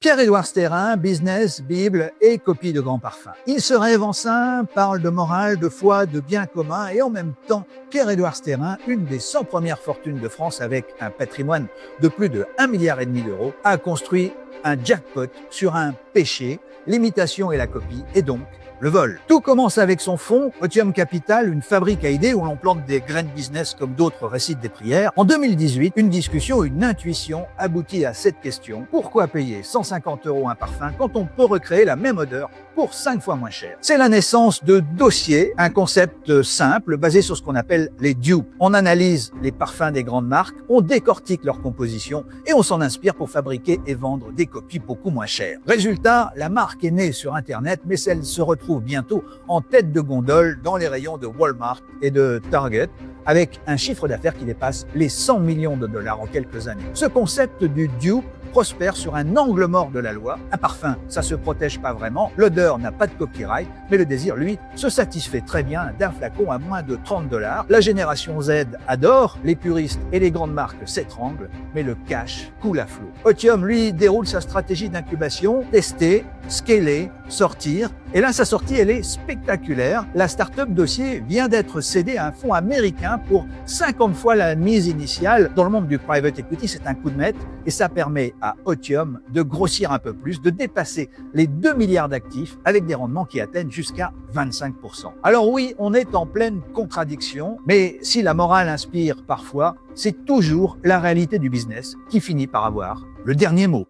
Pierre-Édouard Stérin, business, Bible et copie de grands parfums. Il se rêve en saint, parle de morale, de foi, de bien commun et en même temps, Pierre-Édouard Stérin, une des 100 premières fortunes de France avec un patrimoine de plus de 1,5 milliard d'euros, a construit un jackpot sur un péché, l'imitation et la copie, et donc le vol. Tout commence avec son fonds, Otium Capital, une fabrique à idées où l'on plante des graines business comme d'autres récitent des prières. En 2018, une discussion, une intuition aboutit à cette question. Pourquoi payer 150 € un parfum quand on peut recréer la même odeur pour 5 fois moins cher? C'est la naissance de Dossier, un concept simple basé sur ce qu'on appelle les dupes. On analyse les parfums des grandes marques, on décortique leur composition et on s'en inspire pour fabriquer et vendre des copies beaucoup moins chères. Résultat, la marque est née sur Internet, mais elle se retrouve bientôt en tête de gondole dans les rayons de Walmart et de Target, avec un chiffre d'affaires qui dépasse les 100 millions de dollars en quelques années. Ce concept du dupe prospère sur un angle mort de la loi. Un parfum, ça se protège pas vraiment, l'odeur n'a pas de copyright, mais le désir, lui, se satisfait très bien d'un flacon à moins de 30 $. La génération Z adore, les puristes et les grandes marques s'étranglent, mais le cash coule à flot. Otium, lui, déroule sa stratégie d'incubation, tester, scaler, sortir. Et là, sa sortie, elle est spectaculaire. La start-up Dossier vient d'être cédée à un fonds américain pour 50 fois la mise initiale. Dans le monde du private equity, c'est un coup de maître et ça permet à Otium de grossir un peu plus, de dépasser les 2 milliards d'actifs avec des rendements qui atteignent jusqu'à 25%. Alors oui, on est en pleine contradiction, mais si la morale inspire parfois, c'est toujours la réalité du business qui finit par avoir le dernier mot.